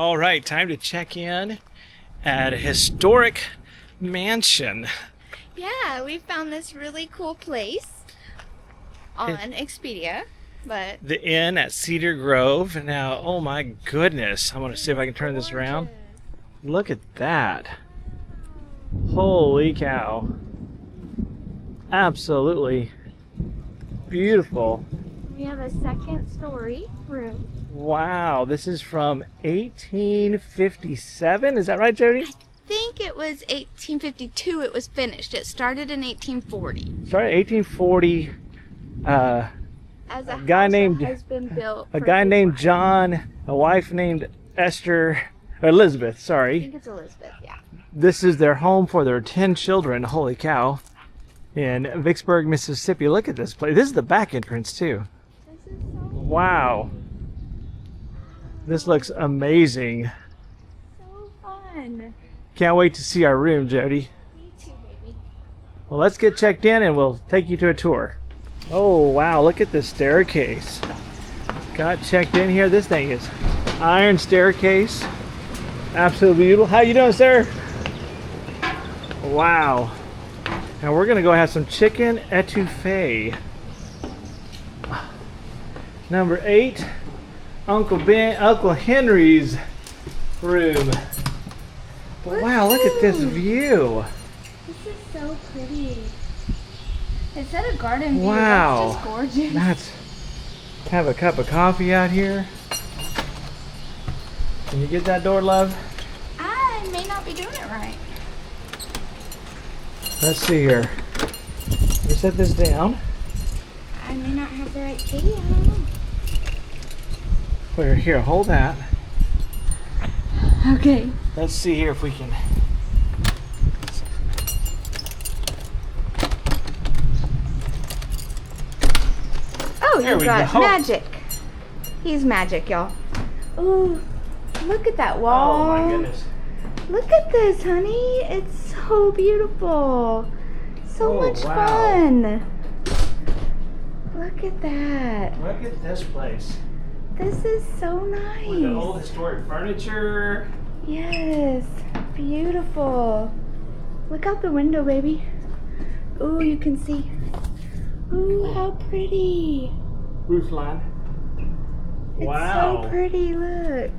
All right, time to check in at a historic mansion. Yeah, we found this really cool place on Expedia, but The inn at Cedar Grove. Now, oh my goodness, I want to see if I can turn this around. Look at that. Holy cow. Absolutely beautiful. We have a second story room. Wow, this is from 1857. Is that right, Jody? I think it was 1852 it was finished. It started in 1840. Sorry, 1840. As A guy named has been built. A guy named John, a wife named Esther, or Elizabeth, I sorry. think it's Elizabeth, yeah. This is their home for their 10 children, holy cow, in Vicksburg, Mississippi. Look at this place. This is the back entrance, too. This is so Wow. This looks amazing. so fun. Can't wait to see our room, Jody. Me too, baby. Well, let's get checked in and we'll take you to a tour. Oh, wow, look at this staircase. Got checked in here. This thing is iron staircase. Absolutely beautiful. How you doing, sir? Wow. Now we're gonna go have some chicken etouffee. Number 8, Uncle Henry's room. But wow, look at this view. This is so pretty. Instead of garden view, Wow. that's just gorgeous. Let's have a cup of coffee out here. Can you get that door, love? I may not be doing it right. Let's see here. Let me set this down. I may not have the right key. I don't know. Here, hold that. Okay. Let's see here if we can. Oh, There you we got go. magic. He's magic, y'all. Ooh, look at that wall. Oh my goodness. Look at this, honey. It's so beautiful. So Oh, much wow. fun. Look at that. Look at this place. This is so With the old nice. historic furniture. Yes, beautiful. Look out the window, baby. Ooh, you can see. Ooh, how pretty. Roof line. It's Wow. so pretty, look.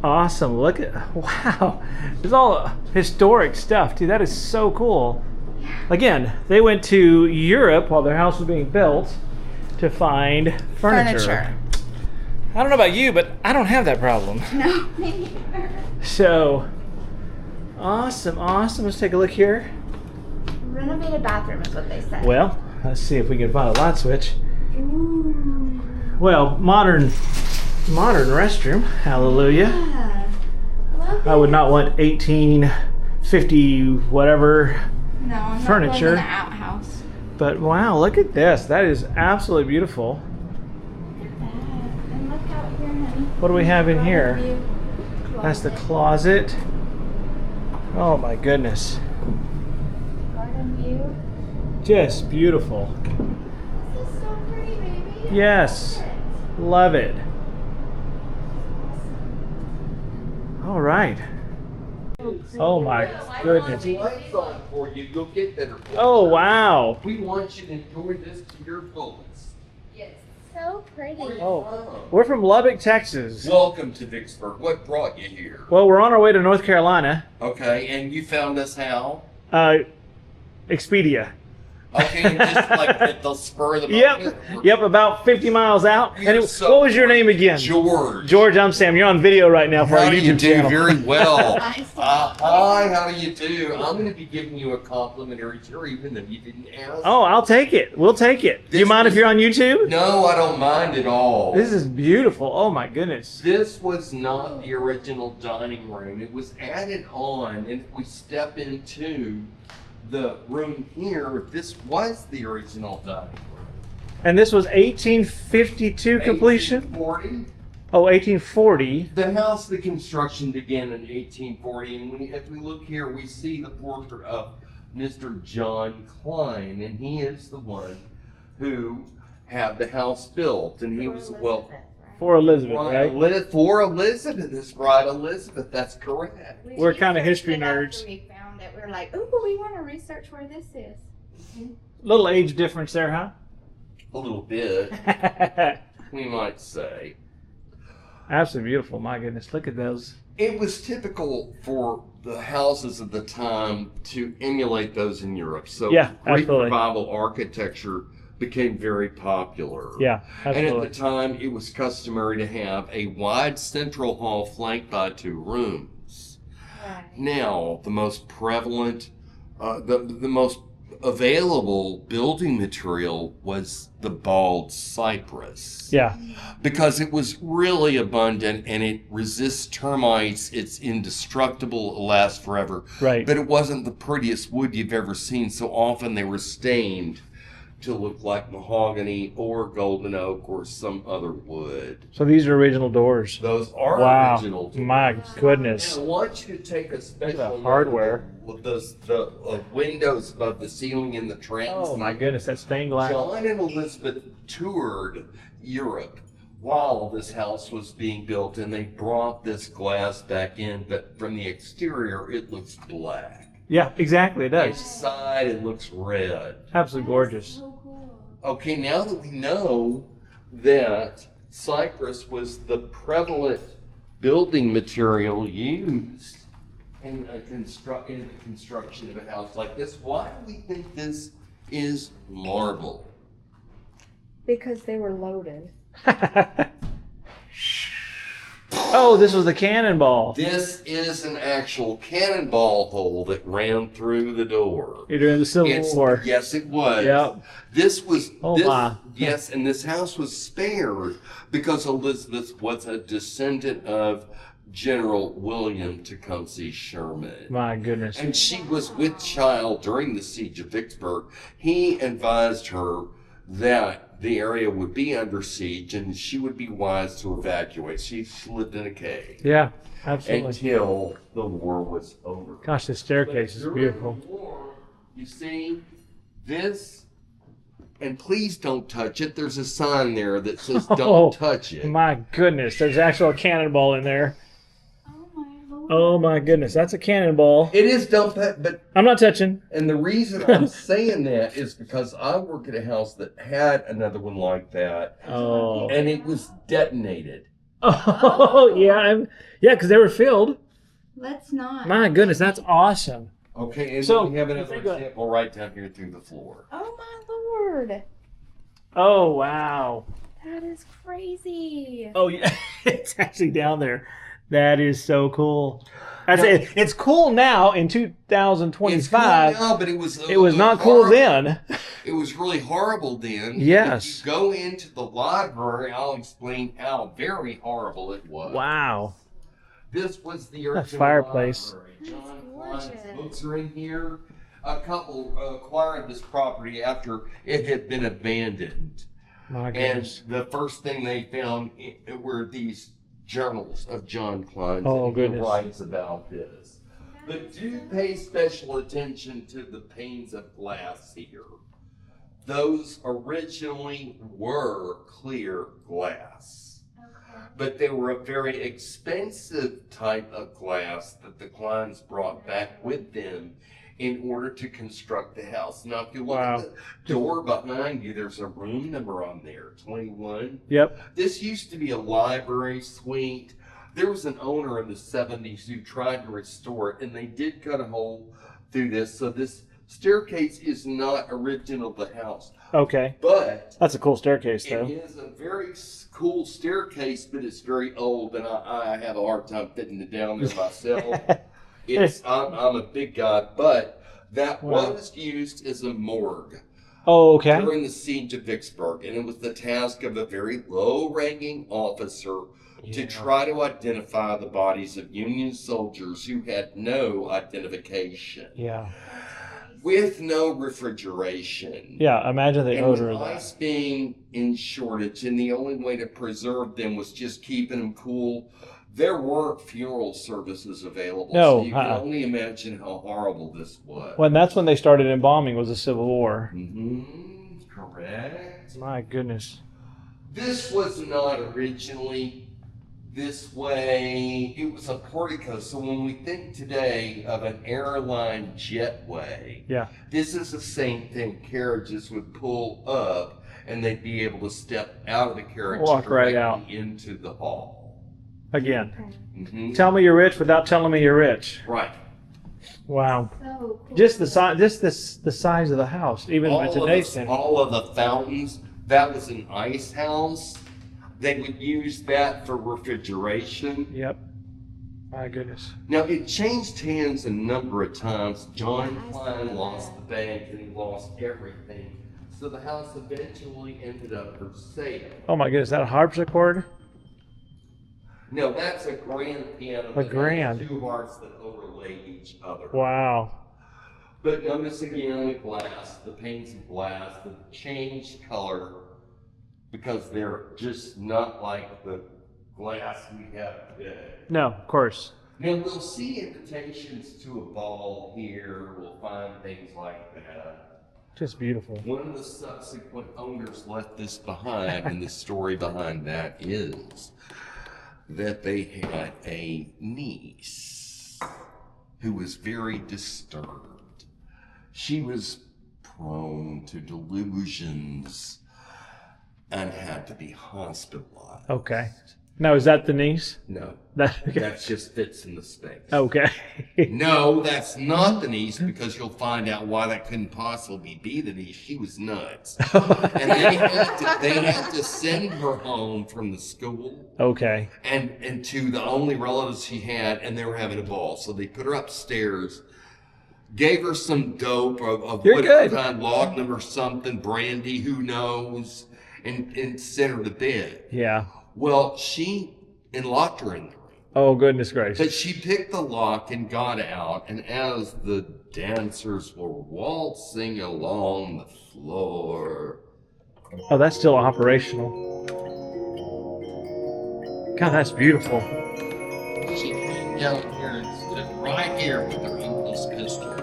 Awesome. Look at, wow. There's all historic stuff, too. That is so cool. Again, they went to Europe while their house was being built to find furniture. I don't know about you, but I don't have that problem. No, me neither. So, awesome, awesome. Let's take a look here. Renovated bathroom is what they said. Well, let's see if we can find a light switch. Ooh. Well, modern restroom. Hallelujah. Yeah. Love I would it. not want 1850 whatever. No, I'm furniture. not going in the outhouse. But wow, look at this. That is absolutely beautiful. Look at that. And look out here, honey. What do we have in here? View. That's the closet. Oh my goodness. Garden view. Just beautiful. This is so pretty, baby. Yes. Love it. All right. Oh my goodness. Lights on for you. You'll get better. Oh wow. We want you to enjoy this to your fullest. So pretty. Oh, we're from Lubbock, Texas. Welcome to Vicksburg. What brought you here? Well, we're on our way to North Carolina. Okay, and you found us how? Expedia. Okay, and just like at the spur of the Yep. moment? Yep, about 50 miles out. You're And so what was your name again? George. George, I'm Sam. You're on video right now for How our do you YouTube do? channel. Very well. Hi, Sam. Hi, how do you do? I'm going to be giving you a complimentary tour even though you didn't ask. Oh, I'll take it. We'll take it. Do you This mind if is- you're on YouTube? No, I don't mind at all. This is beautiful. Oh my goodness. This was not the original dining room. It was added on, and if we step into the room here, this was the original dining room. And this was 1852 completion? 1840. Oh, 1840. The house, the construction began in 1840, and if we look here, we see the portrait of Mr. John Klein, and he is the one who had the house built, and he was well. For Elizabeth, right? For Elizabeth, this bride Elizabeth. That's correct. We're kind of history researched it nerds. after we found it. We're like, ooh, we want to research where this is. Little age difference there, huh? A little bit, we might say. Absolutely beautiful. My goodness, look at those. It was typical for the houses of the time to emulate those in Europe. So Yeah, Greek absolutely. Revival architecture became very popular. Yeah, absolutely. And at the time, it was customary to have a wide central hall flanked by 2 rooms. Right. Now, the most prevalent, the most available building material was the bald cypress. Yeah, Because it was really abundant and it resists termites, it's indestructible, it lasts forever. right. But it wasn't the prettiest wood you've ever seen, so often they were stained to look like mahogany or golden oak or some other wood. So these are original doors. Those are Wow. original. My goodness. And I want you to take a special the hardware. look at the windows above the ceiling in the transom. Oh my goodness, that's stained glass. John and Elizabeth toured Europe while this house was being built, and they brought this glass back in, but from the exterior, it looks black. Yeah, exactly, it does. Inside, it looks red. Absolutely gorgeous. So cool. Okay, now that we know that cypress was the prevalent building material used in the construction of a house like this, why do we think this is marble? Because they were loaded. Oh, this was the cannonball. This is an actual cannonball hole that ran through the door. You're doing the Civil War. Yes, it was. Yep. This was. Oh, this, my. Yes, and this house was spared because Elizabeth was a descendant of General William Tecumseh Sherman. My goodness. And she was with child during the siege of Vicksburg. He advised her that the area would be under siege and she would be wise to evacuate. She lived in a cave Yeah, absolutely. until the war was over. Gosh, this staircase is During beautiful. the war, you see, this, and please don't touch it. There's a sign there that says Oh, don't touch it. My goodness, there's actual cannonball in there. Oh my lord. Oh my goodness, that's a cannonball. It is don't touch, but I'm not touching. and the reason I'm saying that is because I work at a house that had another one like that, Oh. and it was detonated. Oh, yeah, yeah, because they were filled. Let's not. My goodness, that's awesome. Okay, and So, then we have you another think example right down here through the floor. Oh my lord. Oh wow. That is crazy. Oh yeah, it's actually down there. That is so cool. It's cool now in It's cool 2025. now, but it was not cool horrible. then. It was really horrible then. Yes. If you go into the library, I'll explain how very horrible it was. Wow. This was the original That fireplace. library. That's John gorgeous. Klein's books are in here. A couple acquired this property after it had been abandoned. My And goodness. the first thing they found were these journals of John Klein's. Oh, and he goodness. writes about this. But do pay special attention to the panes of glass here. Those originally were clear glass, but they were a very expensive type of glass that the Kleins brought back with them in order to construct the house. Now, if you look Wow. at the door behind you, there's a room number on there, 21. Yep. This used to be a library suite. There was an owner in the 70s who tried to restore it, and they did cut a hole through this. So this staircase is not original to the house, Okay. but That's a cool staircase, it though. is a very cool staircase, but it's very old, and I have a hard time fitting it down there myself. I'm a big guy, but that Wow. was used as a morgue Oh, okay. during the siege of Vicksburg, and it was the task of a very low-ranking officer to Yeah. try to identify the bodies of Union soldiers who had no identification, Yeah. with no refrigeration. Yeah. Imagine the And odor with of that. ice being in shortage, and the only way to preserve them was just keeping them cool. There weren't funeral services available, No, so you can uh-uh. only imagine how horrible this was. When that's when they started embalming was the Civil War. Correct. My goodness. This was not originally this way. It was a portico. So when we think today of an airline jetway, Yeah. this is the same thing. Carriages would pull up and they'd be able to step out of the carriage Walk right directly out. into the hall. Again. Mhm. Tell me you're rich without telling me you're rich. Right. Wow. So cool. Just the size, the size of the house, even by today's standards. All of the fountains, that was an ice house. They would use that for refrigeration. Yep. My goodness. Now, it changed hands a number of times. John Klein lost the bank and he lost everything. So the house eventually ended up for sale. Oh my goodness, is that a harpsichord? No, that's a grand piano. A that has grand. two hearts that overlay each other. Wow. But notice again the glass, the panes of glass, the changed color, because they're just not like the glass we have today. No, of course. Now we'll see invitations to a ball here, we'll find things like that. Just beautiful. One of the subsequent owners left this behind, and the story behind that is that they had a niece who was very disturbed. She was prone to delusions and had to be hospitalized. Okay. Now, is that the niece? No, That, that just fits in the space. okay. No, that's not the niece, because you'll find out why that couldn't possibly be the niece. She was nuts. And they had to send her home from the school Okay. and to the only relatives she had, and they were having a ball. So they put her upstairs, gave her some dope of You're whatever good. kind, laudanum or something, brandy, who knows, and sent her to bed. Yeah. Well, she locked her in the room. Oh, goodness gracious. But she picked the lock and got out, and as the dancers were waltzing along the floor. Oh, that's still operational. God, that's beautiful. She came down here and stood right here with her uncle's pistol.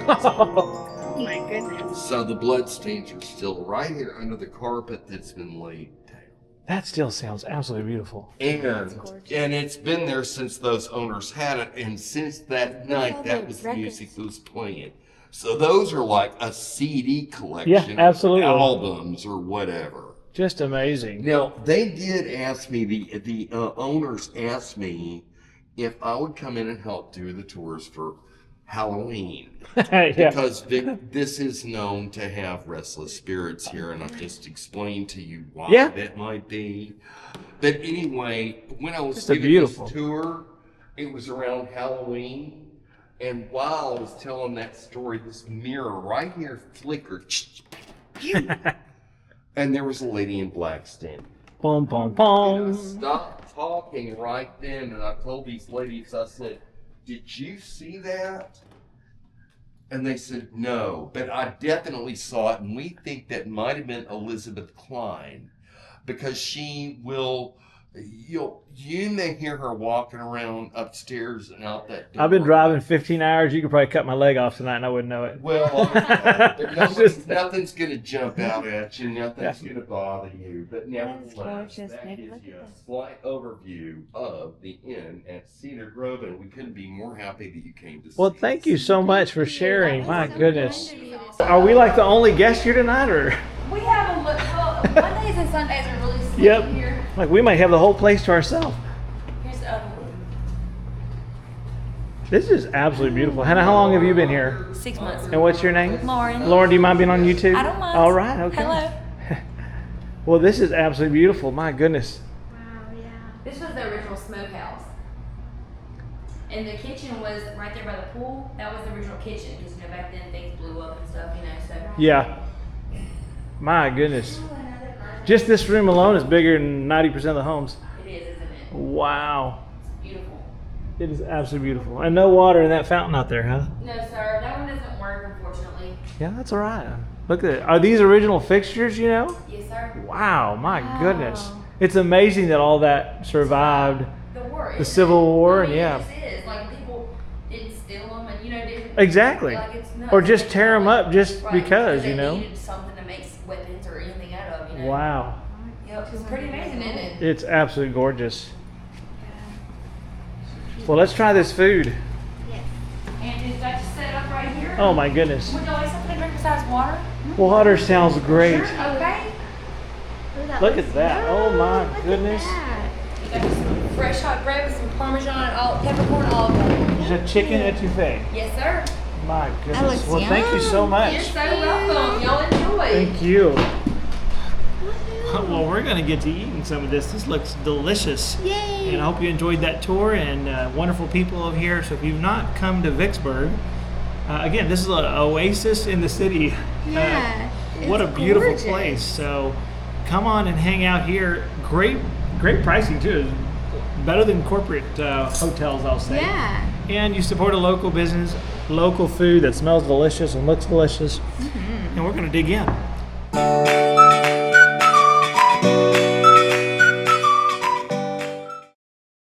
Oh my goodness. So the bloodstains are still right here under the carpet that's been laid down. That still sounds absolutely beautiful. And gorgeous. it's been there since those owners had it, and since that night, all that the was the records. music that was playing. So those are like a CD collection, Yeah, absolutely. albums or whatever. Just amazing. Now they did ask me, the owners asked me if I would come in and help do the tours for Halloween. Yeah. Because this is known to have restless spirits here, and I've just explained to you why Yeah. that might be. But anyway, when I was Just a giving beautiful. this tour, it was around Halloween, and while I was telling that story, this mirror right here flickered, and there was a lady in black standing. Boom, boom, And I boom. stopped talking right then, and I told these ladies, I said, "Did you see that?" And they said, "No, but I definitely saw it, and we think that might have been Elizabeth Klein, because she will, you may hear her walking around upstairs and out that door." I've been driving 15 hours. You could probably cut my leg off tonight and I wouldn't know it. Well, nothing's going to jump out at you. Nothing's going to bother you. But nevertheless, gorgeous. that Maybe gives look you at a that. slight overview of the inn at Cedar Grove, and we couldn't be more happy that you came to see Well, us. thank you so much for sharing. My So goodness. kind of you to say. Are we like the only guests here tonight, or? We have a look. Well, Mondays and Sundays are really sleepy Yep. here. Like we might have the whole place to ourselves. Here's the other one. This is absolutely beautiful. Hannah, how long have you been here? 6 months. And what's your name? Lauren. Lauren, do you mind being on YouTube? I don't mind. All right, okay. Hello. Well, this is absolutely beautiful. My goodness. Wow, yeah. This was the original smokehouse. And the kitchen was right there by the pool. That was the original kitchen because, back then things blew up and stuff, so. Yeah. My goodness. Just this room alone is bigger than 90% of the homes. It is, isn't it? Wow. It's beautiful. It is absolutely beautiful. And no water in that fountain out there, huh? No, sir. That one doesn't work, unfortunately. Yeah, that's all right. Look at it. Are these original fixtures, you know? Yes, sir. Wow, my Wow. goodness. It's amazing that all that survived. The war. The isn't Civil it? War, I mean, yeah. It just is. Like, people didn't steal them and, didn't. Exactly. Like, it's nuts. Or just tear them up just Right, because, they you know? needed something to make weapons or anything out of, know. Wow. Yep, it's pretty amazing, isn't it? It's absolutely gorgeous. Well, let's try this food. Yes. And is that just set up right here? Oh my goodness. Would you like something to drink besides water? Water sounds great. Okay. Ooh, that Look looks at that. Oh yum. my Look at goodness. that. You got some fresh hot bread with some Parmesan, peppercorn, olive oil. Is that chicken etouffee? Yes, sir. My looks goodness. Well, thank you so yum. much. You're so welcome. Y'all enjoy. Thank you. Woohoo. Well, we're going to get to eating some of this. This looks delicious. Yay. And I hope you enjoyed that tour and wonderful people over here. So if you've not come to Vicksburg, again, this is an oasis in the city. Yeah. What a it's beautiful gorgeous. place. So come on and hang out here. Great pricing too. Better than corporate hotels, I'll say. Yeah. And you support a local business, local food that smells delicious and looks delicious. And we're going to dig in.